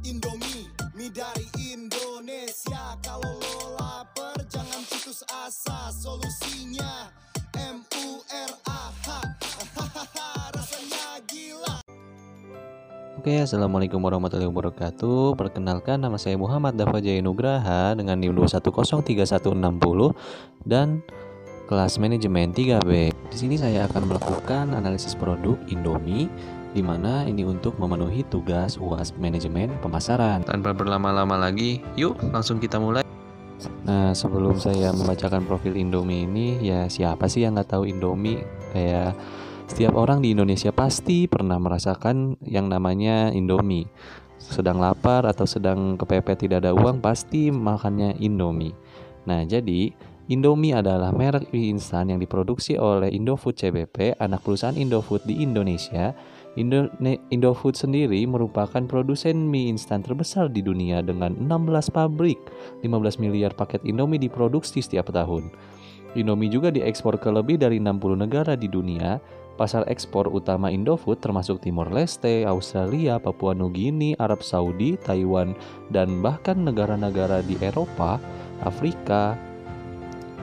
Indomie, mie dari Indonesia. Kalau lo lapar jangan putus asa, solusinya MURAH. Rasanya gila. Oke, assalamualaikum warahmatullahi wabarakatuh. Perkenalkan, nama saya Muhammad Dafa Jaya Nugraha dengan NIM 2103160 dan kelas manajemen 3B. Di sini saya akan melakukan analisis produk Indomie, di mana ini untuk memenuhi tugas UAS manajemen pemasaran. Tanpa berlama-lama lagi, yuk langsung kita mulai. Nah, sebelum saya membacakan profil Indomie ini, ya siapa sih yang nggak tahu Indomie? Kayak setiap orang di Indonesia pasti pernah merasakan yang namanya Indomie. Sedang lapar atau sedang kepepet tidak ada uang, pasti makannya Indomie. Nah, jadi Indomie adalah merek mie instan yang diproduksi oleh Indofood CBP, anak perusahaan Indofood di Indonesia. Indofood sendiri merupakan produsen mie instan terbesar di dunia dengan 16 pabrik. 15 miliar paket Indomie diproduksi setiap tahun. Indomie juga diekspor ke lebih dari 60 negara di dunia. Pasar ekspor utama Indofood termasuk Timor Leste, Australia, Papua Nugini, Arab Saudi, Taiwan, dan bahkan negara-negara di Eropa, Afrika,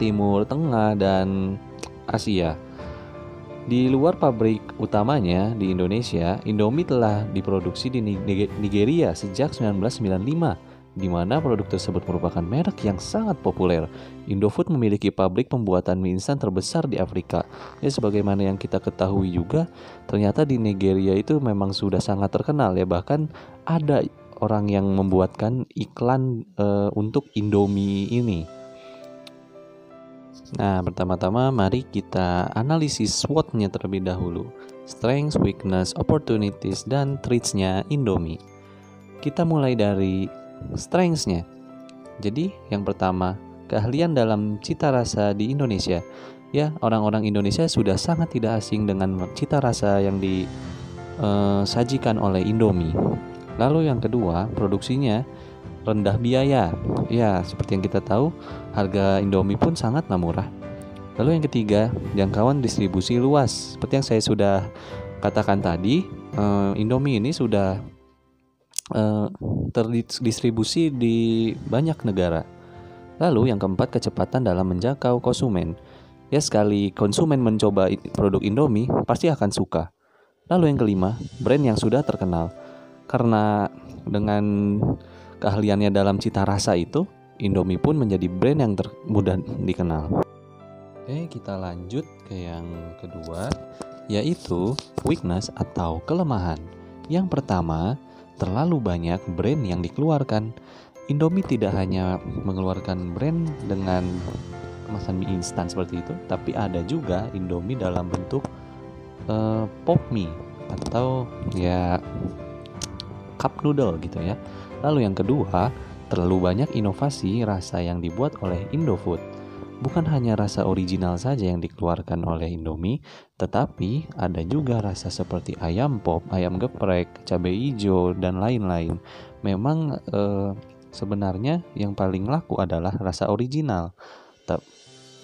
Timur Tengah, dan Asia. Di luar pabrik utamanya di Indonesia, Indomie telah diproduksi di Nigeria sejak 1995, di mana produk tersebut merupakan merek yang sangat populer. Indofood memiliki pabrik pembuatan mie instan terbesar di Afrika. Ya, sebagaimana yang kita ketahui juga, ternyata di Nigeria itu memang sudah sangat terkenal ya, bahkan ada orang yang membuatkan iklan untuk Indomie ini. Nah, pertama-tama mari kita analisis SWOT-nya terlebih dahulu. Strengths, weakness, opportunities, dan threats-nya Indomie. Kita mulai dari strengths-nya. Jadi, yang pertama, keahlian dalam cita rasa di Indonesia. Ya, orang-orang Indonesia sudah sangat tidak asing dengan cita rasa yang disajikan oleh Indomie. Lalu yang kedua, produksinya rendah biaya. Ya, seperti yang kita tahu, harga Indomie pun sangatlah murah. Lalu yang ketiga, jangkauan distribusi luas. Seperti yang saya sudah katakan tadi, Indomie ini sudah terdistribusi di banyak negara. Lalu yang keempat, kecepatan dalam menjangkau konsumen. Ya, sekali konsumen mencoba produk Indomie, pasti akan suka. Lalu yang kelima, brand yang sudah terkenal. Karena dengan keahliannya dalam cita rasa itu, Indomie pun menjadi brand yang mudah dikenal. Oke, kita lanjut ke yang kedua, yaitu weakness atau kelemahan. Yang pertama, terlalu banyak brand yang dikeluarkan. Indomie tidak hanya mengeluarkan brand dengan kemasan mie instan seperti itu, tapi ada juga Indomie dalam bentuk pop mie atau ya cup noodle gitu ya. Lalu yang kedua, terlalu banyak inovasi rasa yang dibuat oleh Indofood. Bukan hanya rasa original saja yang dikeluarkan oleh Indomie, tetapi ada juga rasa seperti ayam pop, ayam geprek, cabai hijau, dan lain-lain. Memang sebenarnya yang paling laku adalah rasa original.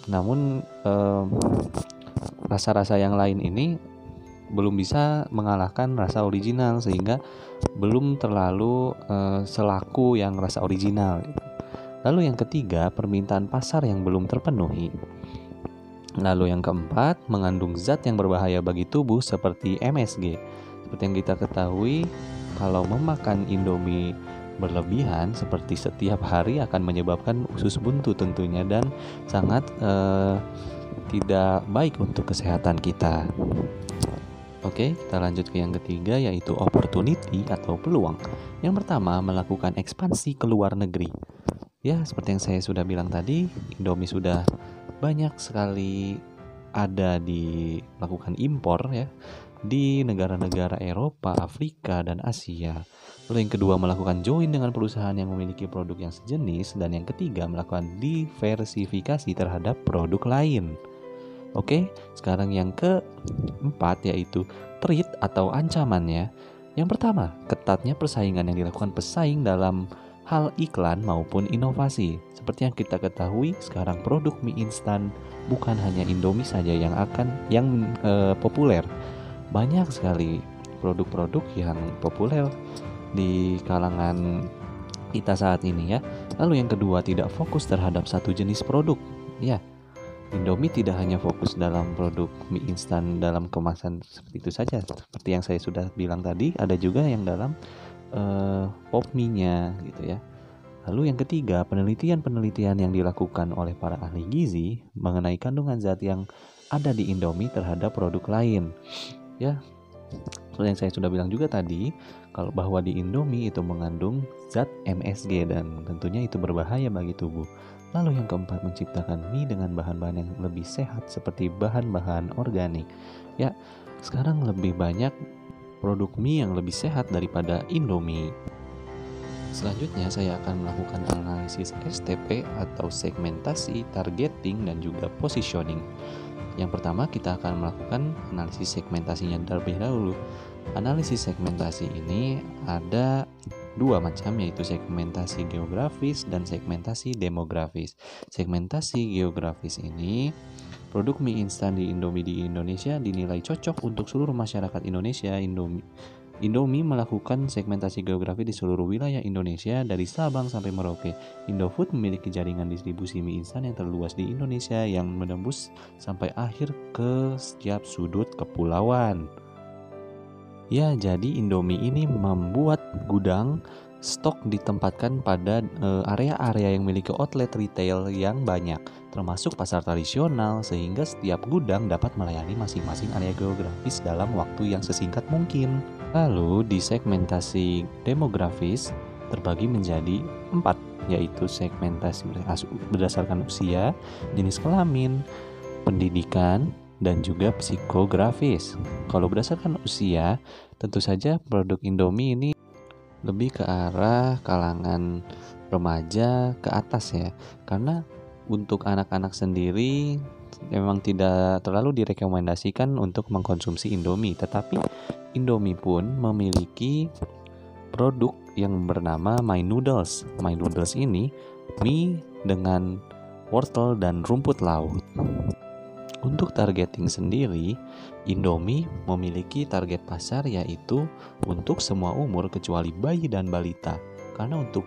Namun rasa-rasa yang lain ini belum bisa mengalahkan rasa original, sehingga belum terlalu selaku yang rasa original. Lalu yang ketiga, permintaan pasar yang belum terpenuhi. Lalu yang keempat, mengandung zat yang berbahaya bagi tubuh seperti MSG. Seperti yang kita ketahui, kalau memakan Indomie berlebihan seperti setiap hari akan menyebabkan usus buntu tentunya, dan sangat tidak baik untuk kesehatan kita. Oke, kita lanjut ke yang ketiga, yaitu opportunity atau peluang. Yang pertama, melakukan ekspansi ke luar negeri. Ya, seperti yang saya sudah bilang tadi, Indomie sudah banyak sekali ada melakukan impor ya di negara-negara Eropa, Afrika, dan Asia. Lalu yang kedua, melakukan join dengan perusahaan yang memiliki produk yang sejenis. Dan yang ketiga, melakukan diversifikasi terhadap produk lain. Oke, sekarang yang keempat, yaitu threat atau ancamannya. Yang pertama, ketatnya persaingan yang dilakukan pesaing dalam hal iklan maupun inovasi. Seperti yang kita ketahui, sekarang produk mie instan bukan hanya Indomie saja yang populer. Banyak sekali produk-produk yang populer di kalangan kita saat ini ya. Lalu yang kedua, tidak fokus terhadap satu jenis produk. Ya, Indomie tidak hanya fokus dalam produk mie instan dalam kemasan seperti itu saja. Seperti yang saya sudah bilang tadi, ada juga yang dalam pop mie-nya gitu ya. Lalu yang ketiga, penelitian yang dilakukan oleh para ahli gizi mengenai kandungan zat yang ada di Indomie terhadap produk lain. Ya, seperti yang saya sudah bilang juga tadi, kalau bahwa di Indomie itu mengandung zat MSG dan tentunya itu berbahaya bagi tubuh. Lalu yang keempat, menciptakan mie dengan bahan-bahan yang lebih sehat seperti bahan-bahan organik. Ya, sekarang lebih banyak produk mie yang lebih sehat daripada Indomie. Selanjutnya saya akan melakukan analisis STP atau segmentasi, targeting, dan juga positioning. Yang pertama kita akan melakukan analisis segmentasinya terlebih dahulu. Analisis segmentasi ini ada dua macam, yaitu segmentasi geografis dan segmentasi demografis. Segmentasi geografis ini, produk mie instan di Indonesia dinilai cocok untuk seluruh masyarakat Indonesia. Indomie melakukan segmentasi geografi di seluruh wilayah Indonesia dari Sabang sampai Merauke. Indofood memiliki jaringan distribusi mie instan yang terluas di Indonesia yang menembus sampai akhir ke setiap sudut kepulauan. Ya, jadi Indomie ini membuat gudang stok ditempatkan pada area-area yang memiliki outlet retail yang banyak, termasuk pasar tradisional, sehingga setiap gudang dapat melayani masing-masing area geografis dalam waktu yang sesingkat mungkin. Lalu di segmentasi demografis terbagi menjadi 4, yaitu segmentasi berdasarkan usia, jenis kelamin, pendidikan, dan juga psikografis. Kalau berdasarkan usia, tentu saja produk Indomie ini lebih ke arah kalangan remaja ke atas ya. Karena untuk anak-anak sendiri memang tidak terlalu direkomendasikan untuk mengkonsumsi Indomie, tetapi Indomie pun memiliki produk yang bernama My Noodles. My Noodles ini mie dengan wortel dan rumput laut. Untuk targeting sendiri, Indomie memiliki target pasar yaitu untuk semua umur kecuali bayi dan balita. Karena untuk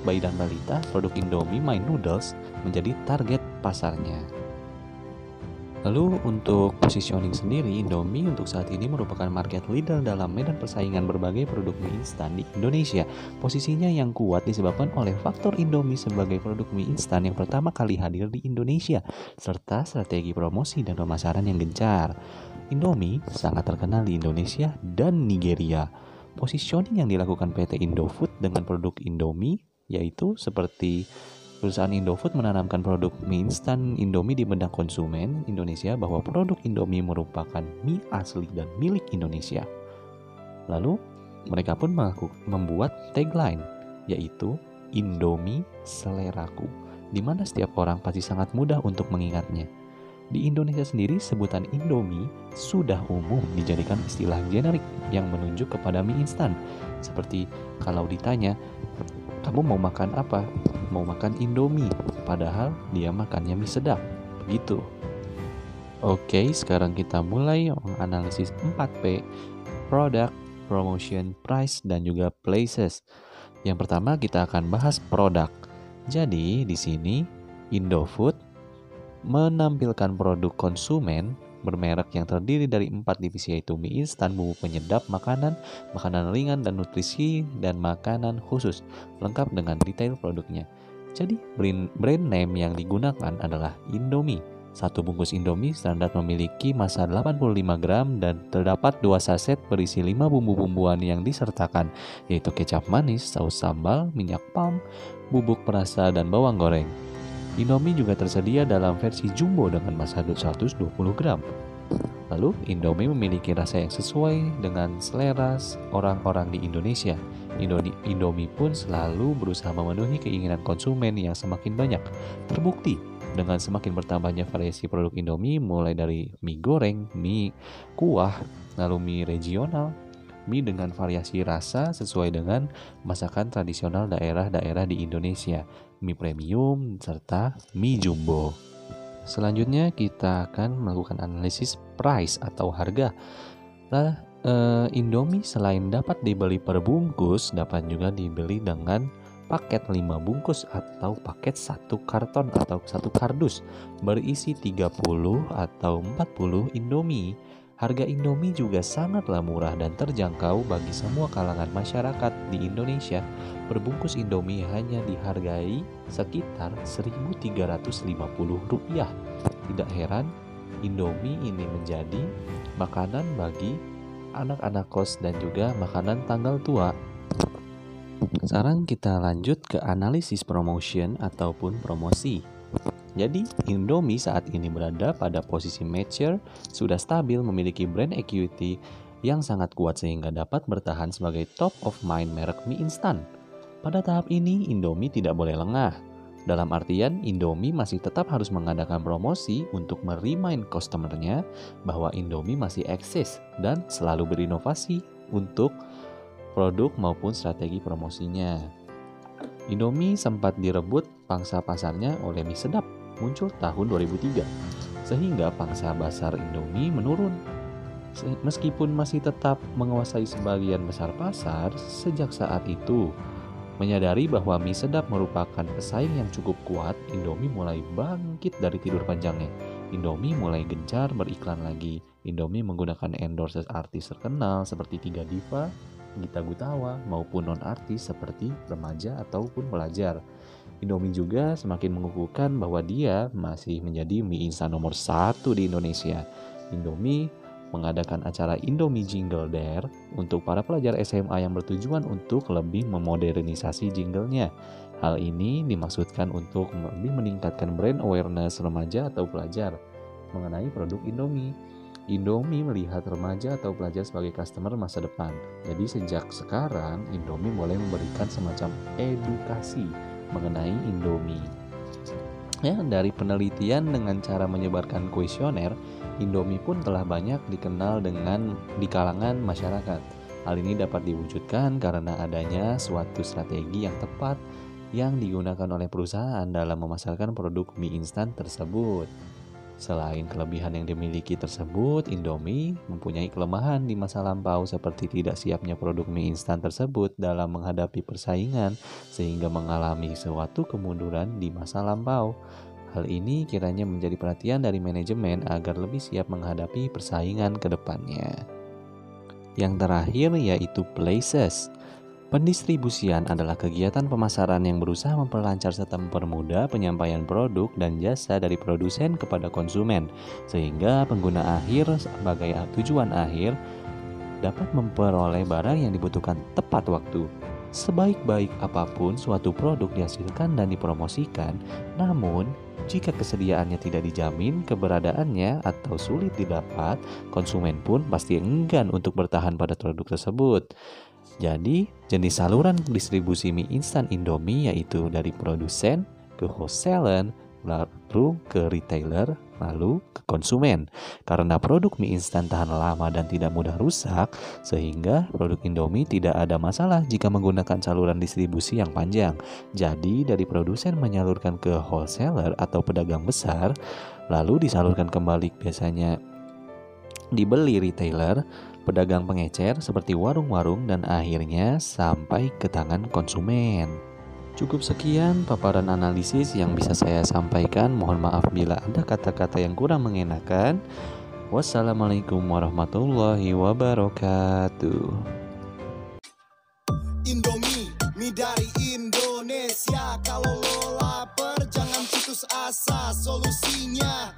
bayi dan balita, produk Indomie My Noodles menjadi target pasarnya. Lalu untuk positioning sendiri, Indomie untuk saat ini merupakan market leader dalam medan persaingan berbagai produk mie instan di Indonesia. Posisinya yang kuat disebabkan oleh faktor Indomie sebagai produk mie instan yang pertama kali hadir di Indonesia, serta strategi promosi dan pemasaran yang gencar. Indomie sangat terkenal di Indonesia dan Nigeria. Positioning yang dilakukan PT Indofood dengan produk Indomie yaitu seperti perusahaan Indofood menanamkan produk mie instan Indomie di benak konsumen Indonesia bahwa produk Indomie merupakan mie asli dan milik Indonesia. Lalu mereka pun membuat tagline yaitu Indomie Seleraku, di mana setiap orang pasti sangat mudah untuk mengingatnya. Di Indonesia sendiri, sebutan Indomie sudah umum dijadikan istilah generik yang menunjuk kepada mie instan. Seperti kalau ditanya, kamu mau makan apa? Mau makan Indomie, padahal dia makannya mie sedap. Begitu. Oke, sekarang kita mulai menganalisis 4P, Product, Promotion, Price, dan juga Places. Yang pertama kita akan bahas produk. Jadi di sini Indofood menampilkan produk konsumen bermerek yang terdiri dari 4 divisi yaitu mie instan, bumbu penyedap makanan, makanan ringan dan nutrisi, dan makanan khusus, lengkap dengan detail produknya. Jadi brand name yang digunakan adalah Indomie. Satu bungkus Indomie standar memiliki massa 85 gram dan terdapat 2 saset berisi 5 bumbu-bumbuan yang disertakan, yaitu kecap manis, saus sambal, minyak palm, bubuk perasa, dan bawang goreng. Indomie juga tersedia dalam versi jumbo dengan massa 120 gram. Lalu, Indomie memiliki rasa yang sesuai dengan selera orang-orang di Indonesia. Indomie pun selalu berusaha memenuhi keinginan konsumen yang semakin banyak. Terbukti dengan semakin bertambahnya variasi produk Indomie, mulai dari mie goreng, mie kuah, lalu mie regional, mie dengan variasi rasa sesuai dengan masakan tradisional daerah-daerah di Indonesia, mie premium, serta mie jumbo. Selanjutnya kita akan melakukan analisis price atau harga. Indomie selain dapat dibeli per bungkus, dapat juga dibeli dengan paket 5 bungkus atau paket 1 karton atau 1 kardus berisi 30 atau 40 Indomie. Harga Indomie juga sangatlah murah dan terjangkau bagi semua kalangan masyarakat di Indonesia. Perbungkus Indomie hanya dihargai sekitar Rp1.350. Tidak heran, Indomie ini menjadi makanan bagi anak-anak kos dan juga makanan tanggal tua. Sekarang kita lanjut ke analisis promotion ataupun promosi. Jadi, Indomie saat ini berada pada posisi mature, sudah stabil, memiliki brand equity yang sangat kuat sehingga dapat bertahan sebagai top of mind merek mie instan. Pada tahap ini, Indomie tidak boleh lengah. Dalam artian, Indomie masih tetap harus mengadakan promosi untuk merimain customer-nya bahwa Indomie masih eksis dan selalu berinovasi untuk produk maupun strategi promosinya. Indomie sempat direbut pangsa pasarnya oleh mie sedap, muncul tahun 2003, sehingga pangsa pasar Indomie menurun. Meskipun masih tetap menguasai sebagian besar pasar, sejak saat itu, menyadari bahwa mie sedap merupakan pesaing yang cukup kuat, Indomie mulai bangkit dari tidur panjangnya. Indomie mulai gencar beriklan lagi. Indomie menggunakan endorse artis terkenal seperti Tiga Diva, Gita Gutawa, maupun non-artis seperti remaja ataupun pelajar. Indomie juga semakin mengukuhkan bahwa dia masih menjadi mie instan nomor 1 di Indonesia. Indomie mengadakan acara Indomie Jingle Dare untuk para pelajar SMA yang bertujuan untuk lebih memodernisasi jinglenya. Hal ini dimaksudkan untuk lebih meningkatkan brand awareness remaja atau pelajar mengenai produk Indomie. Indomie melihat remaja atau pelajar sebagai customer masa depan. Jadi sejak sekarang Indomie mulai memberikan semacam edukasi mengenai Indomie. Ya, dari penelitian dengan cara menyebarkan kuesioner, Indomie pun telah banyak dikenal di kalangan masyarakat. Hal ini dapat diwujudkan karena adanya suatu strategi yang tepat yang digunakan oleh perusahaan dalam memasarkan produk mie instan tersebut. Selain kelebihan yang dimiliki tersebut, Indomie mempunyai kelemahan di masa lampau seperti tidak siapnya produk mie instan tersebut dalam menghadapi persaingan sehingga mengalami suatu kemunduran di masa lampau. Hal ini kiranya menjadi perhatian dari manajemen agar lebih siap menghadapi persaingan ke depannya. Yang terakhir yaitu places. Pendistribusian adalah kegiatan pemasaran yang berusaha memperlancar serta mempermudah penyampaian produk dan jasa dari produsen kepada konsumen, sehingga pengguna akhir sebagai tujuan akhir dapat memperoleh barang yang dibutuhkan tepat waktu. Sebaik-baik apapun suatu produk dihasilkan dan dipromosikan, namun jika kesediaannya tidak dijamin, keberadaannya atau sulit didapat, konsumen pun pasti enggan untuk bertahan pada produk tersebut. Jadi, jenis saluran distribusi mie instan Indomie yaitu dari produsen ke wholesaler, lalu ke retailer, lalu ke konsumen. Karena produk mie instan tahan lama dan tidak mudah rusak, sehingga produk Indomie tidak ada masalah jika menggunakan saluran distribusi yang panjang. Jadi, dari produsen menyalurkan ke wholesaler atau pedagang besar, lalu disalurkan kembali biasanya dibeli retailer, pedagang pengecer seperti warung-warung, dan akhirnya sampai ke tangan konsumen. Cukup sekian paparan analisis yang bisa saya sampaikan. Mohon maaf bila ada kata-kata yang kurang mengenakan. Wassalamualaikum warahmatullahi wabarakatuh. Indomie, mie dari Indonesia. Kalau lo lapar jangan putus asa, solusinya